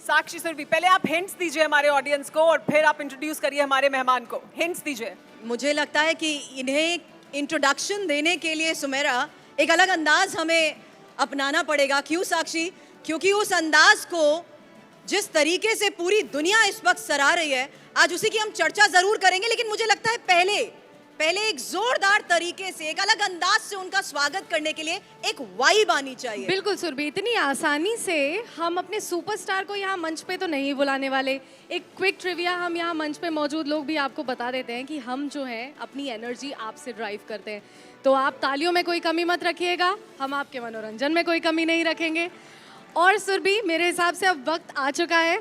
साक्षी सुरभि, पहले आप हिंट्स दीजिए हमारे ऑडियंस को और फिर आप इंट्रोड्यूस करिए हमारे मेहमान को। हिंट्स दीजिए। मुझे लगता है कि इन्हें इंट्रोडक्शन देने के लिए सुमेरा एक अलग अंदाज हमें अपनाना पड़ेगा। क्यों साक्षी? क्योंकि उस अंदाज को जिस तरीके से पूरी दुनिया इस वक्त सराह रही है, आज उसी की हम चर्चा जरूर करेंगे, लेकिन मुझे लगता है पहले एक जोरदार तरीके से, एक अलग अंदाज से उनका स्वागत करने के लिए एक वाइब आनी चाहिए। बिल्कुल सुरभि, इतनी आसानी से हम अपने सुपरस्टार को यहाँ मंच पे तो नहीं बुलाने वाले। एक क्विक ट्रिविया हम यहाँ मंच पे मौजूद लोग भी आपको बता देते हैं कि हम जो है अपनी एनर्जी आपसे ड्राइव करते हैं, तो आप तालियों में कोई कमी मत रखिएगा, हम आपके मनोरंजन में कोई कमी नहीं रखेंगे। और सुरभि, मेरे हिसाब से अब वक्त आ चुका है।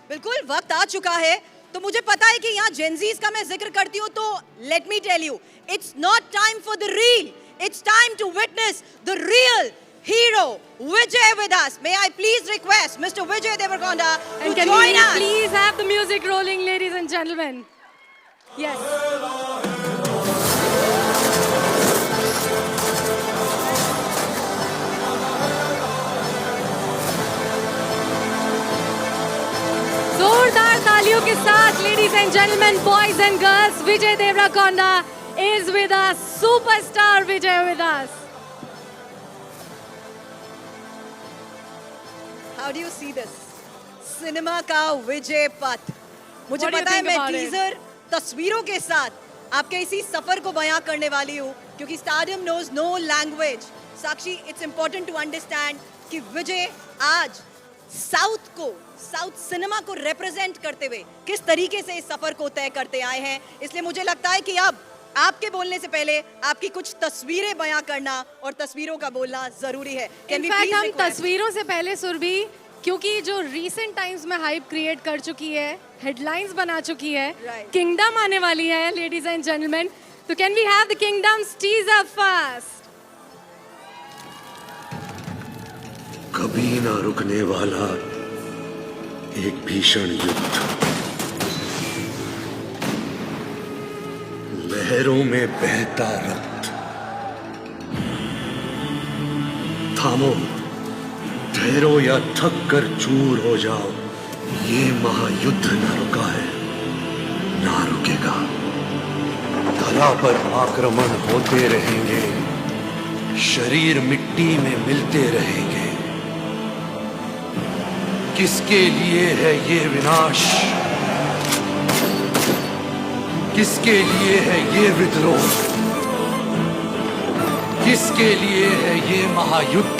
बिल्कुल वक्त आ चुका है। तो मुझे पता है कि यहाँ जेनजीज का मैं जिक्र करती हूँ, तो let me tell you, it's not time for the reel, it's time to witness the real hero Vijay with us. May I please request Mr. Vijay Deverakonda to can join we us? Please have the music rolling, ladies and gentlemen. Yes. जोरदार तालियों के साथ, ladies and gentlemen, boys and girls, Vijay Deverakonda is with us. Superstar Vijay with us. How do you see this? Cinema का विजय पथ। मुझे What do you पता है think मैं about it? टीजर तस्वीरों के साथ आपके इसी सफर को बयां करने वाली हूँ, क्योंकि stardom knows no language. Sakshi, it's important to understand कि विजय आज साउथ सिनेमा को रिप्रेजेंट करते हुए किस तरीके से इस सफर को तय करते आए हैं। इसलिए मुझे लगता है कि अब आपके बोलने से पहले आपकी कुछ तस्वीरें बयां करना और तस्वीरों का बोलना जरूरी है। इनफैक्ट हम तस्वीरों से पहले सुरभि, क्योंकि जो रीसेंट टाइम्स में हाइप क्रिएट कर चुकी है, हेडलाइंस बना चुकी है, किंगडम आने वाली है लेडीज एंड जेंटलमैन, तो can we have the Kingdom's teaser first? कभी ना रुकने वाला एक भीषण युद्ध, लहरों में बहता रक्त। थामो, ठहरो या थक कर चूर हो जाओ, ये महायुद्ध न रुका है, ना रुकेगा। धरा पर आक्रमण होते रहेंगे, शरीर मिट्टी में मिलते रहेंगे। किसके लिए है ये विनाश? किसके लिए है ये विद्रोह? किसके लिए है ये महायुद्ध?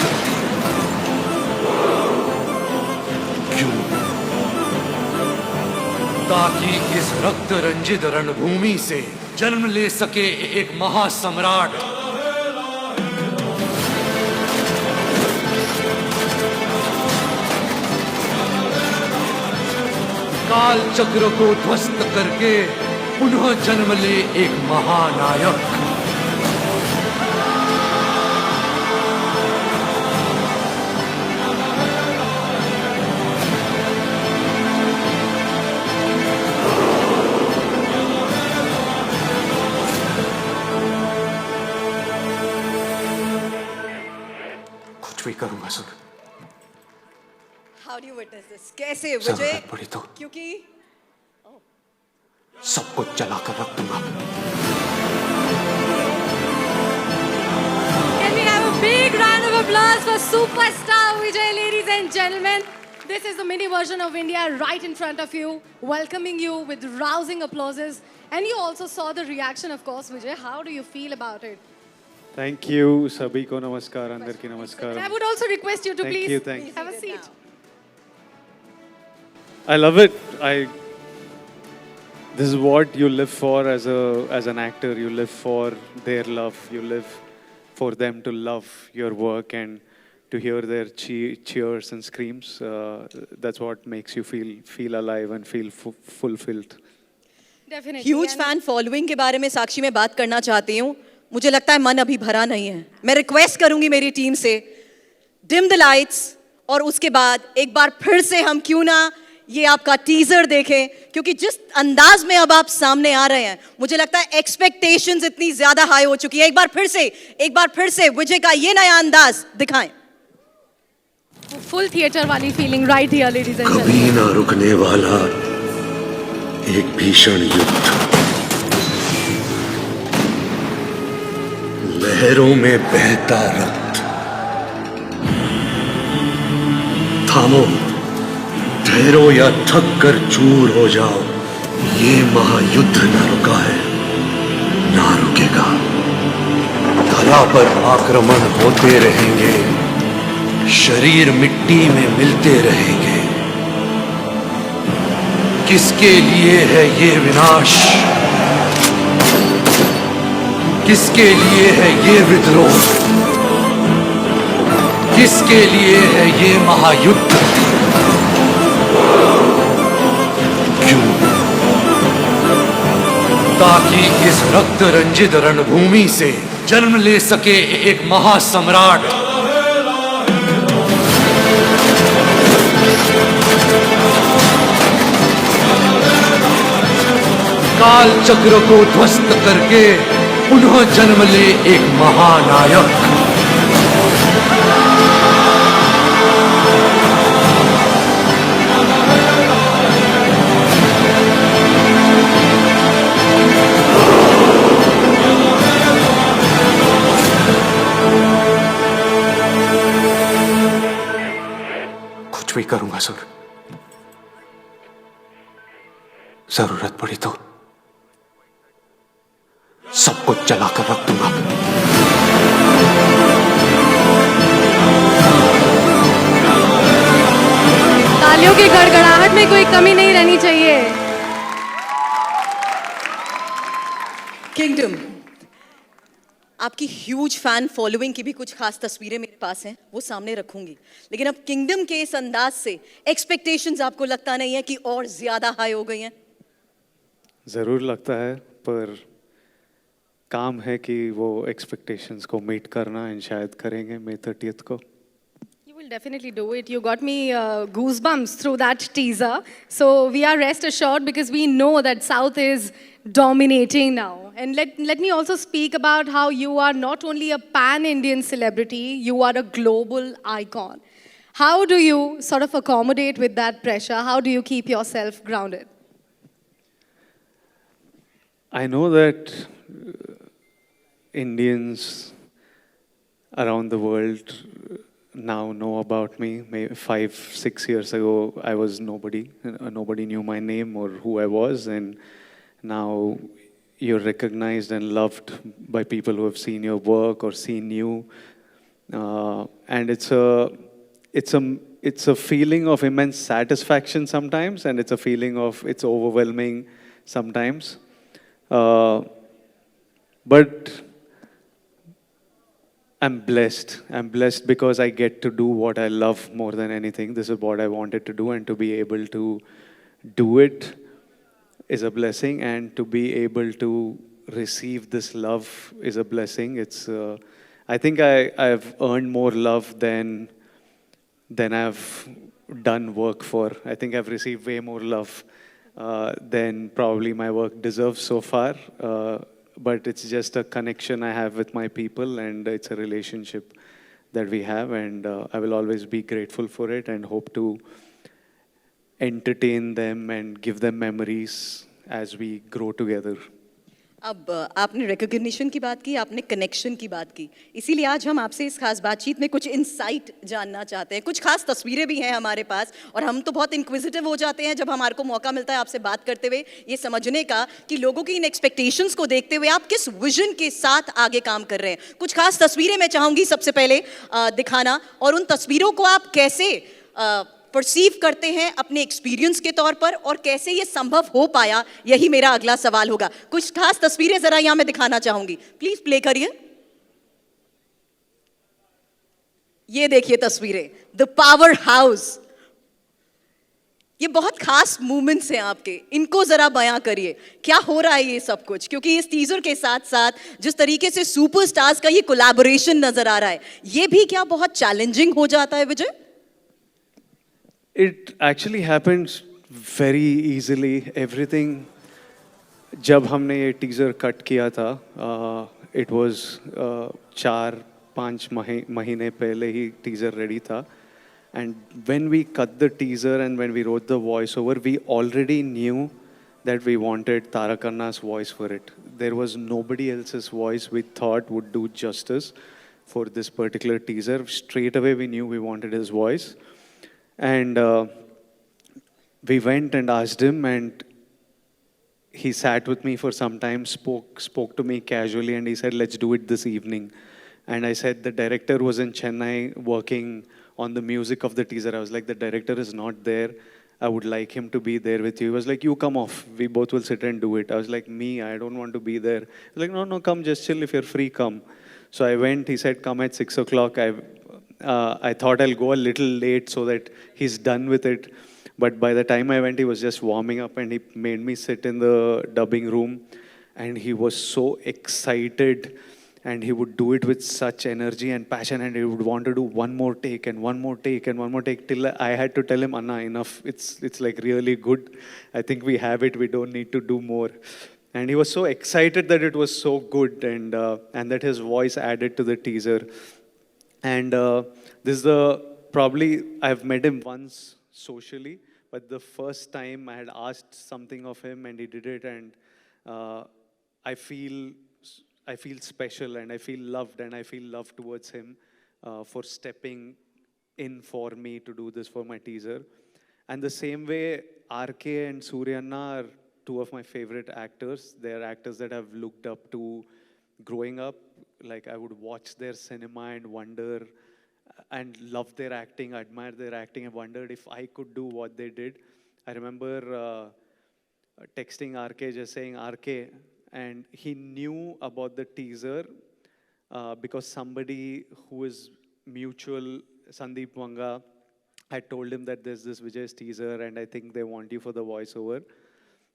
क्यों? ताकि इस रक्त रंजित रणभूमि से जन्म ले सके एक महासम्राट। काल चक्र को ध्वस्त करके पुनः जन्म ले एक महानायक। कुछ भी करूंगा sir. How do you witness this? कैसे विजय? पड़ी तो क्योंकि सब कुछ जलाकर रख दूंगा। Can we have a big round of applause for superstar Vijay, ladies and gentlemen? This is the mini version of India right in front of you, welcoming you with rousing applauses. And you also saw the reaction, of course, Vijay. How do you feel about it? Thank you, sabhi ko namaskar, andar ki namaskar. And I would also request you to please Thank have a seat. I love it. This is what you live for as an actor. You live for their love. You live for them to love your work and to hear their cheers and screams. That's what makes you feel alive and feel fulfilled. Definitely. Huge fan following के बारे में साक्षी में बात करना चाहती हूँ। मुझे लगता है मन अभी भरा नहीं है। मैं रिक्वेस्ट करूंगी मेरी टीम से, डिम द लाइट्स, और उसके बाद एक बार फिर से हम क्यों ना ये आपका टीजर देखें, क्योंकि जिस अंदाज में अब आप सामने आ रहे हैं, मुझे लगता है एक्सपेक्टेशंस इतनी ज्यादा हाई हो चुकी है। एक बार फिर से विजय का ये नया अंदाज दिखाएं। फुल थिएटर वाली feeling right here ladies and कभी ना रुकने वाला एक भीषण युद्ध, लहरों में बहता रक्त। थामो, ठहरो या थक कर चूर हो जाओ, ये महायुद्ध ना रुका है, ना रुकेगा। धरा पर आक्रमण होते रहेंगे, शरीर मिट्टी में मिलते रहेंगे। किसके लिए है ये विनाश, किसके लिए है ये विद्रोह, किसके लिए है ये महायुद्ध? क्यों? ताकि इस रक्त रंजित रणभूमि से जन्म ले सके एक महासम्राट। काल चक्र को ध्वस्त करके पुनः जन्म ले एक महानायक। कुछ भी करूंगा सर, जरूरत पड़ी तो सब कुछ जलाकर रख दूंगा। तालियों की गड़गड़ाहट में कोई कमी नहीं रहनी चाहिए। किंगडम, आपकी ह्यूज फैन फॉलोइंग की भी कुछ खास तस्वीरें मेरे पास हैं, वो सामने रखूंगी। लेकिन अब किंगडम के इस अंदाज से एक्सपेक्टेशंस आपको लगता नहीं है कि और ज्यादा हाई हो गई हैं? ज़रूर लगता है, पर काम है कि वो एक्सपेक्टेशंस को मीट करना, एंड शायद करेंगे May 30th को। You will definitely do it. You got me goosebumps through that teaser. So we are rest assured because we know that South is dominating now. And let me also speak about how you are not only a pan-Indian celebrity, you are a global icon. How do you sort of accommodate with that pressure? How do you keep yourself grounded? I know that Indians around the world now know about me. Maybe 5-6 years ago, I was nobody. Nobody knew my name or who I was, and now you're recognized and loved by people who have seen your work or seen you, and it's a feeling of immense satisfaction sometimes, and it's a feeling of it's overwhelming sometimes. But I'm blessed. I'm blessed because I get to do what I love more than anything. This is what I wanted to do, and to be able to do it is a blessing, and to be able to receive this love is a blessing. I think I've earned more love than I've done work for. I think I've received way more love than probably my work deserves so far. But it's just a connection I have with my people, and it's a relationship that we have, and I will always be grateful for it and hope to entertain them and give them memories as we grow together. अब आपने recognition की बात की, आपने connection की बात की, इसीलिए आज हम आपसे इस खास बातचीत में कुछ इनसाइट जानना चाहते हैं। कुछ खास तस्वीरें भी हैं हमारे पास, और हम तो बहुत इंक्विजिटिव हो जाते हैं जब हमारे को मौका मिलता है आपसे बात करते हुए, ये समझने का कि लोगों की इन एक्सपेक्टेशंस को देखते हुए आप किस विजन के साथ आगे काम कर रहे हैं। कुछ खास तस्वीरें मैं चाहूँगी सबसे पहले दिखाना, और उन तस्वीरों को आप कैसे परसीव करते हैं अपने एक्सपीरियंस के तौर पर, और कैसे ये संभव हो पाया, यही मेरा अगला सवाल होगा। कुछ खास तस्वीरें जरा यहां मैं दिखाना चाहूंगी, प्लीज प्ले करिए। ये देखिए तस्वीरें, द पावर हाउस। ये बहुत खास मूवमेंट्स हैं आपके, इनको जरा बयां करिए, क्या हो रहा है ये सब कुछ? क्योंकि इस टीजर के साथ साथ जिस तरीके से सुपरस्टार्स का ये कोलैबोरेशन नजर आ रहा है, ये भी क्या बहुत चैलेंजिंग हो जाता है विजय? It actually happens very easily. Everything, जब हमने ये टीज़र कट किया था, it was 4-5 महीने पहले ही टीज़र रेडी था, And when we cut the teaser and when we wrote the voiceover, we already knew that we wanted Tarak Khanna's voice for it. There was nobody else's voice we thought would do justice for this particular teaser. Straight away, we knew we wanted his voice. And we went and asked him, and he sat with me for some time, spoke to me casually, and he said, let's do it this evening. And I said, the director was in Chennai working on the music of the teaser. I was like, the director is not there. I would like him to be there with you. He was like, you come off. We both will sit and do it. I was like, me, I don't want to be there. He was like, no, no, come, just chill. If you're free, come. So I went. He said, come at 6 o'clock. I thought I'll go a little late so that he's done with it. But by the time I went, he was just warming up and he made me sit in the dubbing room. And he was so excited. And he would do it with such energy and passion, and he would want to do one more take and one more take and one more take till I had to tell him, Anna, enough. It's like really good. I think we have it. We don't need to do more. And he was so excited that it was so good, and that his voice added to the teaser. And this is probably I've met him once socially, but the first time I had asked something of him and he did it, and I feel special and I feel loved, and I feel love towards him for stepping in for me to do this for my teaser. And the same way, RK and Suryanna are two of my favorite actors. They're actors that I've looked up to growing up. Like, I would watch their cinema and wonder and love their acting, admire their acting, and wondered if I could do what they did. I remember texting RK, just saying, RK, and he knew about the teaser because somebody who is mutual, Sandeep Wanga, had told him that there's this Vijay's teaser and I think they want you for the voiceover.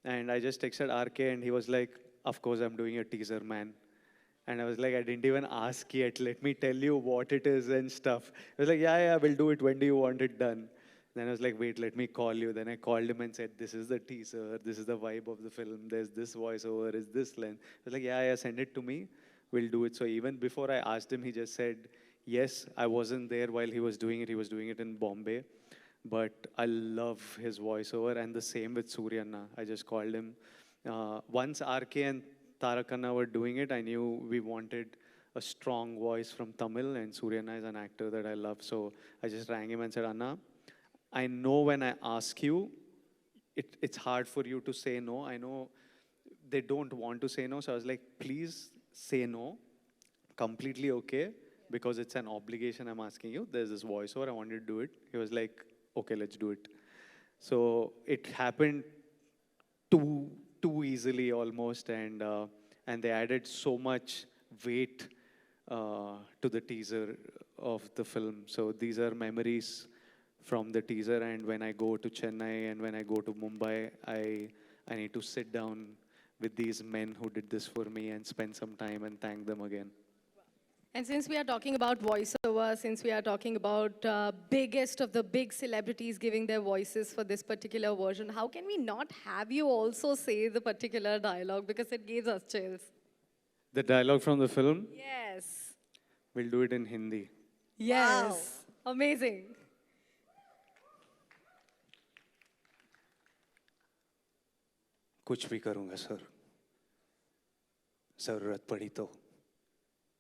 And I just texted RK and he was like, of course I'm doing a teaser, man. And I was like, I didn't even ask yet. Let me tell you what it is and stuff. He was like, yeah, we'll do it. When do you want it done? Then I was like, wait, let me call you. Then I called him and said, this is the teaser. This is the vibe of the film. There's this voiceover. Is this length? I was like, yeah, send it to me. We'll do it. So even before I asked him, he just said, yes, I wasn't there while he was doing it. He was doing it in Bombay. But I love his voiceover. And the same with Suryanna. I just called him. Once RK and Tarak Khanna were doing it, I knew we wanted a strong voice from Tamil. And Suryanna is an actor that I love. So I just rang him and said, Anna, I know when I ask you, it's hard for you to say no. I know they don't want to say no. So I was like, please say no. Completely okay. Because it's an obligation I'm asking you. There's this voiceover. I want you to do it. He was like, okay, let's do it. So it happened too easily almost. And they added so much weight to the teaser of the film. So these are memories from the teaser, and when I go to Chennai and when I go to Mumbai, I need to sit down with these men who did this for me and spend some time and thank them again. And since we are talking about voiceover, since we are talking about biggest of the big celebrities giving their voices for this particular version, how can we not have you also say the particular dialogue, because it gives us chills? The dialogue from the film? Yes. We'll do it in Hindi. Yes. Wow. Amazing. कुछ भी करूंगा sir, जरूरत पड़ी तो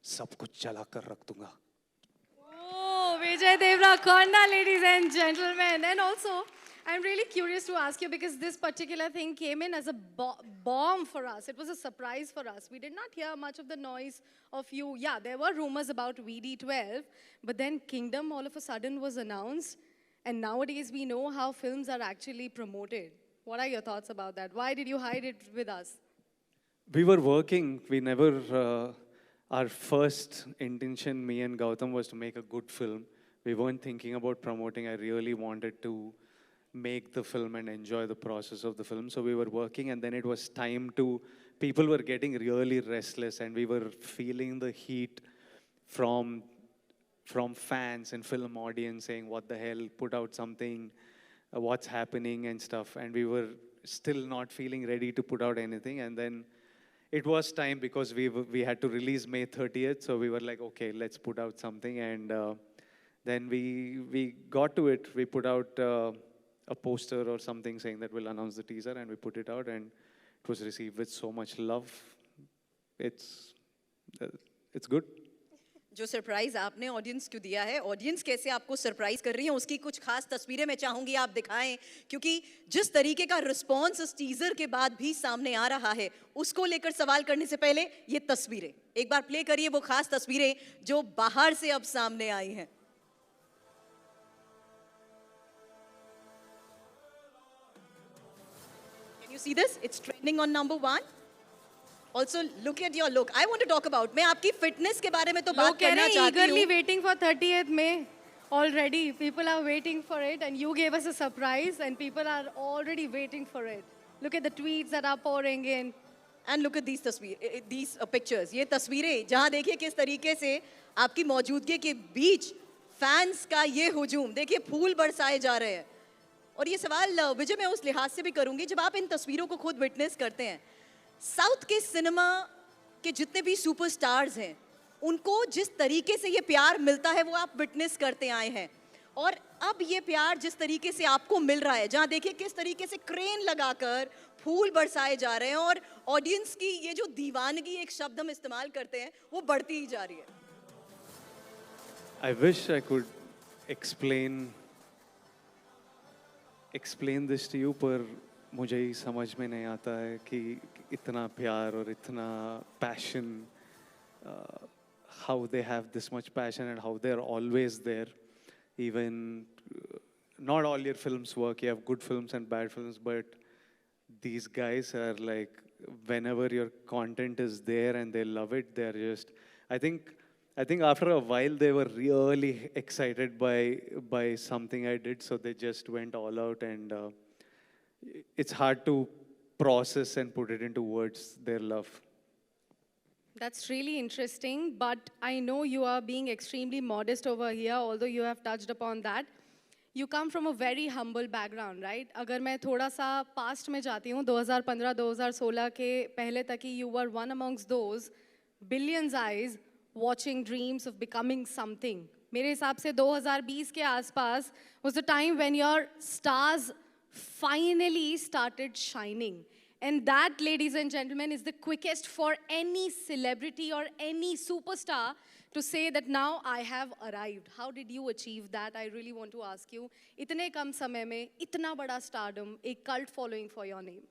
सब कुछ चला कर रख दूंगा. Oh, Vijay Deverakonda, ladies and gentlemen. And also, I'm really curious to ask you, because this particular thing came in as a bomb for us. It was a surprise for us. We did not hear much of the noise of you. Yeah, there were rumors about VD12, but then Kingdom all of a sudden was announced. And nowadays we know how films are actually promoted. What are your thoughts about that? Why did you hide it with us? We were working. We never, our first intention, me and Gautam, was to make a good film. We weren't thinking about promoting. I really wanted to make the film and enjoy the process of the film. So we were working, and then it was time to, people were getting really restless, and we were feeling the heat from fans and film audience saying, what the hell, put out something, what's happening and stuff. And we were still not feeling ready to put out anything. And then it was time, because we had to release May 30th. So we were like, okay, let's put out something. And then we got to it. We put out a poster or something saying that we'll announce the teaser, and we put it out, and it was received with so much love. It's good. जो surprise आपने audience को दिया है, audience कैसे आपको surprise कर रही है, उसकी कुछ खास तस्वीरें मैं चाहूंगी आप दिखाएं, क्योंकि जिस तरीके का रिस्पांस इस टीजर के बाद भी सामने आ रहा है, उसको लेकर सवाल करने से पहले ये तस्वीरें एक बार प्ले करिए, वो खास तस्वीरें जो बाहर से अब सामने आई हैं. Can you see this? It's trending on number 1. Also, look at your look. I want to talk about. मैं आपकी फिटनेस के बारे में तो लोग बात कह रहे करना हैं चाहती eagerly हूँ. waiting for 30th May. Already, people are waiting for it, and you gave us a surprise, and people are already waiting for it. Look at the tweets that are pouring in. And look at these pictures. ये तस्वीरें जहाँ देखिए किस तरीके से आपकी मौजूदगी के बीच फैंस का ये हुजूम, देखिए फूल बरसाए जा रहे हैं. और ये सवाल विजय मैं उस लिहाज से भी करूंगी, जब आप इन तस्वीरों को खुद विटनेस करते हैं, साउथ के सिनेमा के जितने भी सुपरस्टार्स हैं, उनको जिस तरीके से ये प्यार मिलता है वो आप विटनेस करते आए हैं. और अब ये प्यार जिस तरीके से आपको मिल रहा है, जहाँ देखिए किस तरीके से क्रेन लगाकर फूल बरसाए जा रहे हैं, और ऑडियंस की ये जो दीवानगी एक शब्द हम इस्तेमाल करते हैं वो बढ़ती ही जा रही है. I wish I could explain this to you, पर मुझे ही समझ में नहीं आता है कि इतना प्यार और इतना passion, how they have this much passion and how they're always there. Even not all your films work. You have good films and bad films, but these guys are like, whenever your content is there and they love it, they're just, I think after a while they were really excited by something I did, so they just went all out, and it's hard to process and put it into words, their love. That's really interesting, but I know you are being extremely modest over here, although you have touched upon that. You come from a very humble background, right? अगर मैं थोड़ा सा past में जाती हूँ, 2015-2016 के पहले तक ही you were one amongst those billions eyes watching dreams of becoming something. मेरे हिसाब से 2020 के आसपास was the time when your stars finally started shining. And that, ladies and gentlemen, is the quickest for any celebrity or any superstar to say that now I have arrived. How did you achieve that? I really want to ask you. इतने कम समय में इतना बड़ा stardom, a cult following for your name.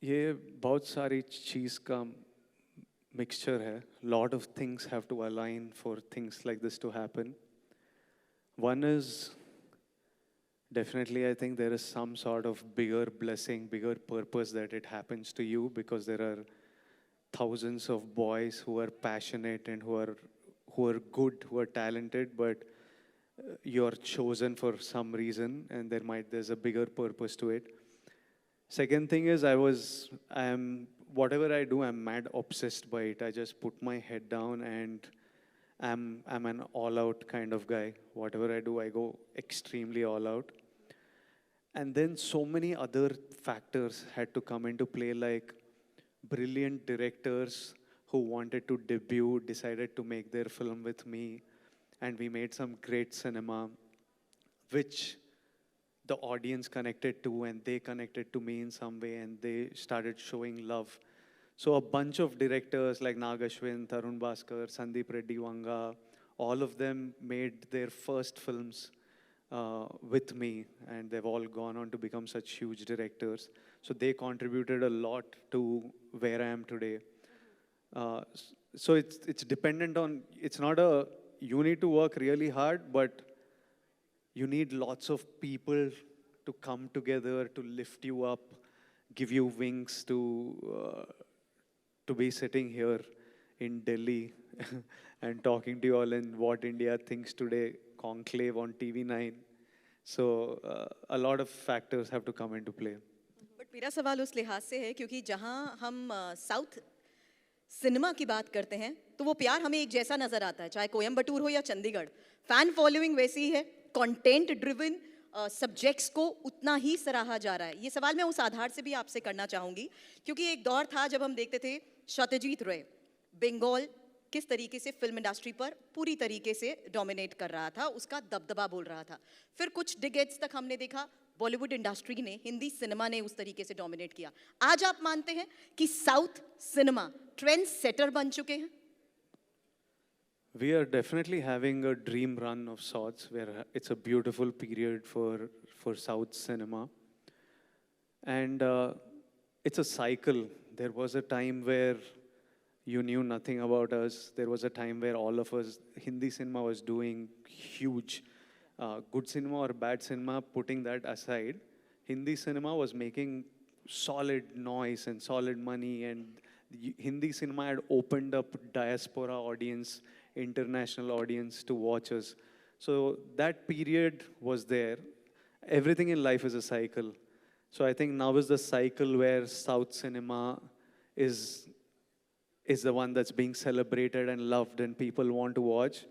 ये बहुत सारी चीज़ का mixture है. Lot of things have to align for things like this to happen. One is, definitely, I think there is some sort of bigger blessing, bigger purpose that it happens to you, because there are thousands of boys who are passionate and who are good, who are talented, but you're chosen for some reason, and there's a bigger purpose to it. Second thing is, whatever I do, I'm mad obsessed by it. I just put my head down, and I'm an all-out kind of guy. Whatever I do, I go extremely all-out. And then so many other factors had to come into play, like brilliant directors who wanted to debut, decided to make their film with me, and we made some great cinema, which the audience connected to, and they connected to me in some way, and they started showing love. So a bunch of directors like Nag Ashwin, Tarun Bhaskar, Sandeep Reddy Vanga, all of them made their first films with me, and they've all gone on to become such huge directors. So they contributed a lot to where I am today. So it's dependent on, it's not you need to work really hard, but you need lots of people to come together to lift you up, give you wings to be sitting here in Delhi and talking to you all in What India Thinks Today conclave on TV9. So a lot of factors have to come into play. But मेरा सवाल उस लिहाज से है, क्योंकि जहाँ हम south cinema की बात करते हैं तो वो प्यार हमें एक जैसा नजर आता है, चाहे कोयम्बटूर हो या चंडीगढ़. फैन फॉलोइंग वैसी ही है, कंटेंट ड्रिवन सब्जेक्ट्स को उतना ही सराहा जा रहा है. ये सवाल मैं उस आधार से भी आपसे करना चाहूँगी, क्योंकि एक दौर था जब हम देखते थे सत्यजीत रे, बंगाल, किस तरीके से फिल्म इंडस्ट्री पर पूरी तरीके से डोमिनेट कर रहा था, उसका दबदबा बोल रहा था। फिर कुछ डिकेड्स तक हमने देखा बॉलीवुड इंडस्ट्री ने, हिंदी सिनेमा ने उस तरीके से डोमिनेट किया। आज आप मानते हैं कि साउथ सिनेमा ट्रेंड सेटर बन चुके हैं? We are definitely having a dream run of sorts, where it's a beautiful period for South cinema, and it's a cycle. There was a time where you knew nothing about us. There was a time where all of us, Hindi cinema was doing huge. Good cinema or bad cinema, putting that aside, Hindi cinema was making solid noise and solid money, and Hindi cinema had opened up diaspora audience, international audience to watch us. So that period was there. Everything in life is a cycle. So I think now is the cycle where South cinema is the one that's being celebrated and loved and people want to watch.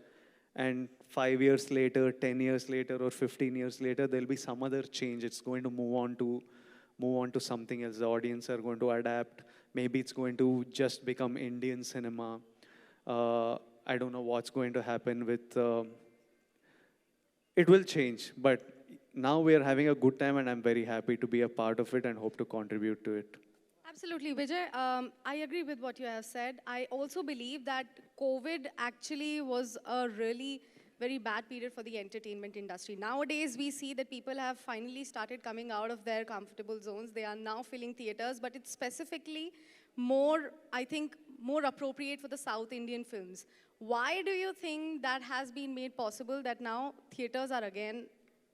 And 5 years later, 10 years later, or 15 years later, there'll be some other change. It's going to move on to something else. The audience are going to adapt. Maybe it's going to just become Indian cinema. I don't know what's going to happen with. It will change, but now we are having a good time, and I'm very happy to be a part of it and hope to contribute to it. Absolutely, Vijay. I agree with what you have said. I also believe that COVID actually was a really very bad period for the entertainment industry. Nowadays, we see that people have finally started coming out of their comfortable zones. They are now filling theaters, but it's specifically more, I think, more appropriate for the South Indian films. Why do you think that has been made possible, that now theaters are again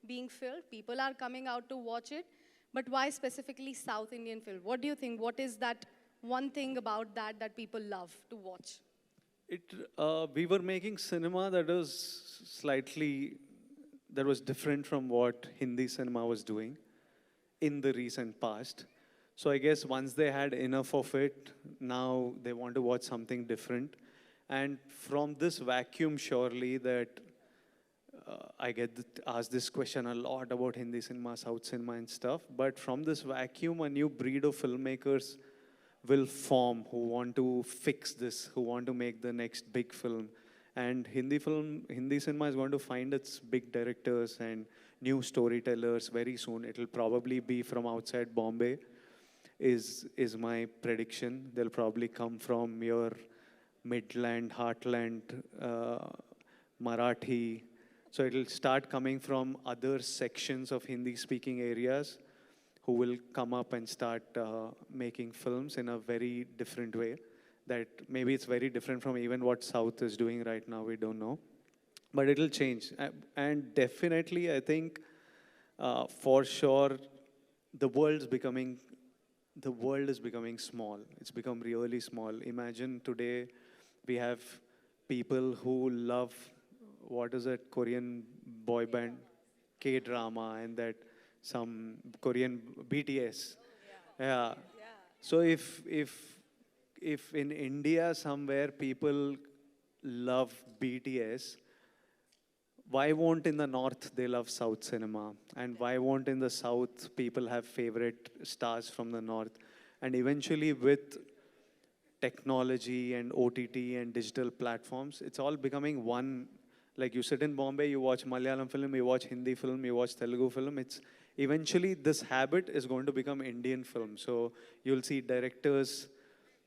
being filled, people are coming out to watch it, but why specifically South Indian film? What do you think? What is that one thing about that that people love to watch? We were making cinema that was different from what Hindi cinema was doing in the recent past. So I guess once they had enough of it, now they want to watch something different. And from this vacuum, surely that I get asked this question a lot about Hindi cinema, South cinema and stuff. But from this vacuum, a new breed of filmmakers will form who want to fix this, who want to make the next big film. And Hindi cinema is going to find its big directors and new storytellers very soon. It'll probably be from outside Bombay, is my prediction. They'll probably come from your Midland, Heartland, Marathi. So it'll start coming from other sections of Hindi-speaking areas who will come up and start making films in a very different way. That maybe it's very different from even what South is doing right now, we don't know. But it'll change. And definitely, I think, for sure, the world is becoming small. It's become really small. Imagine today we have people who love, what is it, Korean boy band, K-drama, and that some Korean BTS. Yeah. So if in India somewhere people love BTS, why won't in the North they love South cinema? And why won't in the South people have favorite stars from the North? And eventually with technology and OTT and digital platforms, it's all becoming one. Like you sit in Bombay, you watch Malayalam film, you watch Hindi film, you watch Telugu film. It's eventually this habit is going to become Indian film. So you'll see directors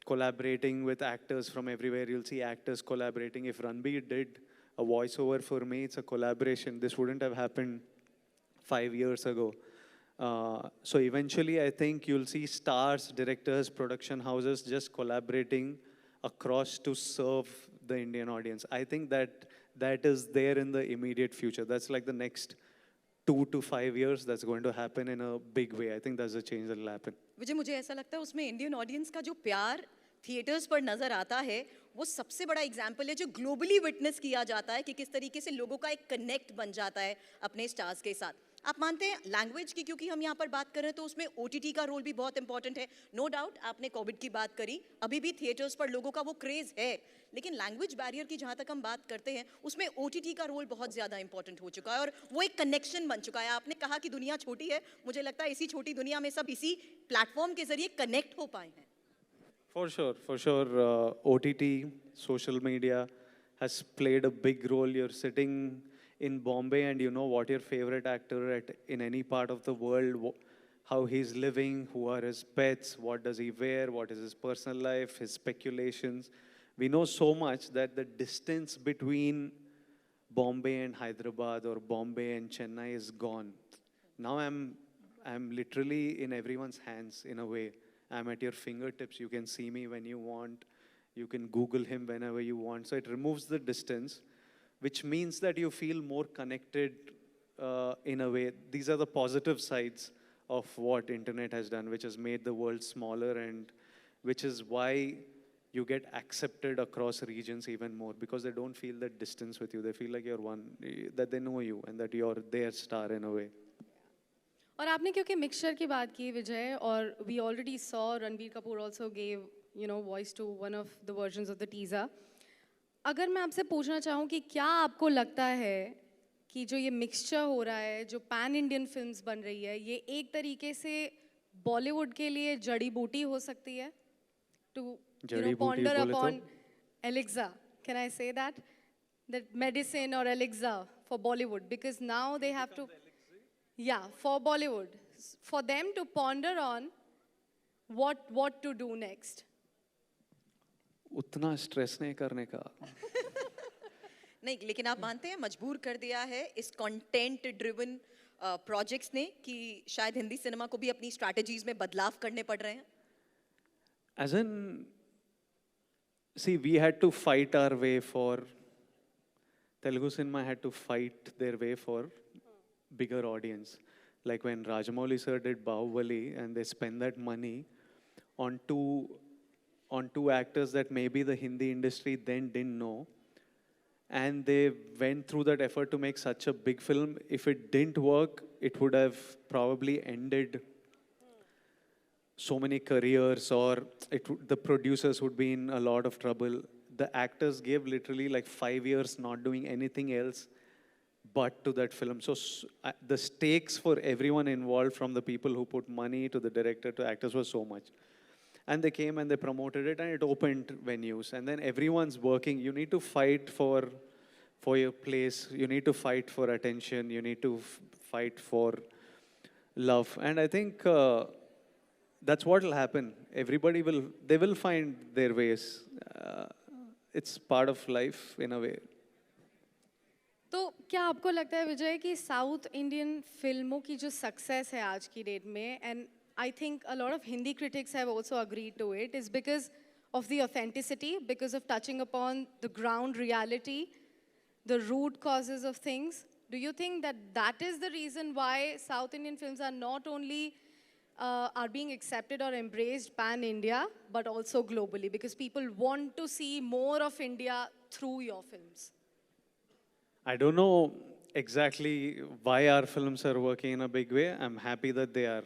collaborating with actors from everywhere. You'll see actors collaborating. If Ranbir did a voiceover for me, it's a collaboration. This wouldn't have happened 5 years ago. So eventually, I think you'll see stars, directors, production houses just collaborating across to serve the Indian audience. I think that is there in the immediate future. That's like the next 2 to 5 years that's going to happen in a big way. I think that's a change that will happen. विजय, मुझे ऐसा लगता है उसमें Indian audience का जो प्यार theatres पर नजर आता है, वो सबसे बड़ा एग्जाम्पल है जो ग्लोबली विटनेस किया जाता है कि किस तरीके से लोगों का एक कनेक्ट बन जाता है अपने स्टार्स के साथ। आप मानते हैं लैंग्वेज की, क्योंकि हम यहाँ पर बात कर रहे हैं, तो उसमें ओटीटी का रोल भी बहुत इंपॉर्टेंट है। नो डाउट, आपने कोविड की बात करी, अभी भी थिएटर्स पर लोगों का वो क्रेज है, लेकिन लैंग्वेज बैरियर की जहाँ तक हम बात करते हैं, उसमें ओटीटी का रोल बहुत ज़्यादा इंपॉर्टेंट हो चुका है और वो एक कनेक्शन बन चुका है। आपने कहा कि दुनिया छोटी है, मुझे लगता है इसी छोटी दुनिया में सब इसी प्लेटफॉर्म के जरिए कनेक्ट हो पाए हैं। For sure. OTT, social media has played a big role. You're sitting in Bombay and you know what your favorite actor in any part of the world, how he's living, who are his pets, what does he wear, what is his personal life, his speculations. We know so much that the distance between Bombay and Hyderabad or Bombay and Chennai is gone. Now I'm literally in everyone's hands in a way. I'm at your fingertips. You can see me when you want. You can Google him whenever you want. So it removes the distance, which means that you feel more connected in a way. These are the positive sides of what internet has done, which has made the world smaller, and which is why you get accepted across regions even more, because they don't feel that distance with you. They feel like you're one, that they know you and that you're their star in a way. और आपने क्योंकि mixture की बात की विजय, और we already saw Ranbir Kapoor also gave voice to one of the versions of the teaser. अगर मैं आपसे पूछना चाहूँ कि क्या आपको लगता है कि जो ये मिक्सचर हो रहा है, जो पैन इंडियन फिल्म्स बन रही है, ये एक तरीके से बॉलीवुड के लिए जड़ी बूटी हो सकती है to ponder upon Alexa? Can I say that? That medicine or Alexa for Bollywood, because now they have to, yeah, for Bollywood, for them to ponder on what to do next. उतना stress नहीं करने का. नहीं, लेकिन आप मानते हैं मजबूर कर दिया है इस कंटेंट ड्रिवन प्रोजेक्ट्स ने कि शायद हिंदी सिनेमा को भी अपनी स्ट्रैटेजीज में बदलाव करने पड़ रहे हैं? As in, see, we had to fight our way for, Telugu cinema had to fight their way for bigger audience. Like when Rajamouli sir did Bahubali and they spent that money on two actors that maybe the Hindi industry then didn't know. And they went through that effort to make such a big film. If it didn't work, it would have probably ended so many careers, or the producers would be in a lot of trouble. The actors gave literally like 5 years not doing anything else but to that film. So the stakes for everyone involved, from the people who put money to the director to actors, was so much. And they came and they promoted it and it opened venues. And then everyone's working. You need to fight for your place. You need to fight for attention. You need to fight for love. And I think that's what will happen. Everybody will find their ways. It's part of life in a way. तो क्या आपको लगता है विजय कि south Indian फिल्मों की जो success है आज की डेट में, and I think a lot of Hindi critics have also agreed to it, is because of the authenticity, because of touching upon the ground reality, the root causes of things. Do you think that that is the reason why South Indian films are not only are being accepted or embraced pan-India, but also globally? Because people want to see more of India through your films. I don't know exactly why our films are working in a big way. I'm happy that they are.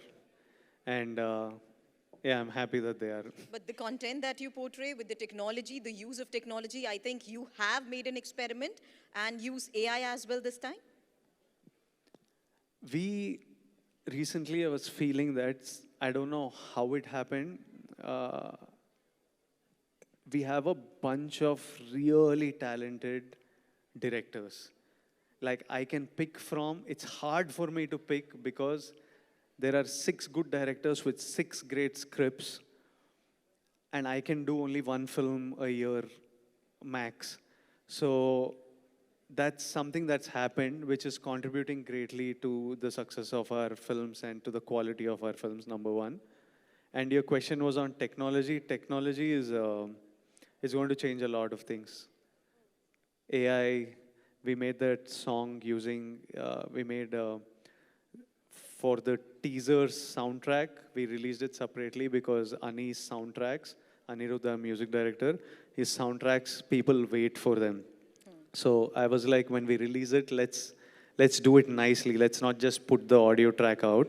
And yeah, I'm happy that they are. But the content that you portray with the technology, the use of technology, I think you have made an experiment and use AI as well this time? Recently, I was feeling that, I don't know how it happened. We have a bunch of really talented directors. Like I can pick from, it's hard for me to pick because there are 6 good directors with 6 great scripts, and I can do only 1 film a year max. So that's something that's happened, which is contributing greatly to the success of our films and to the quality of our films, number 1. And your question was on technology. Technology is going to change a lot of things. AI, we made that song using, for the teaser's soundtrack, we released it separately because Ani's soundtracks, Aniruddha, music director, his soundtracks, people wait for them. So I was like, when we release it, let's do it nicely. Let's not just put the audio track out.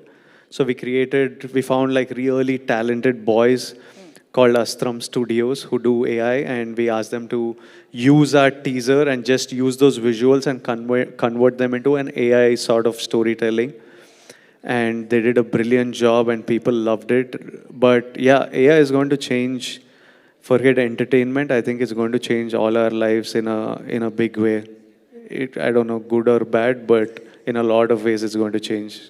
So we found like really talented boys called Astram Studios who do AI, and we asked them to use our teaser and just use those visuals and convert them into an AI sort of storytelling. And they did a brilliant job and people loved it. But yeah, AI is going to change forget entertainment. I think it's going to change all our lives in a big way. I don't know, good or bad, but in a lot of ways it's going to change.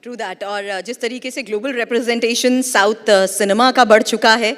True that. और जिस तरीके से global representation south cinema का बढ़ चुका है,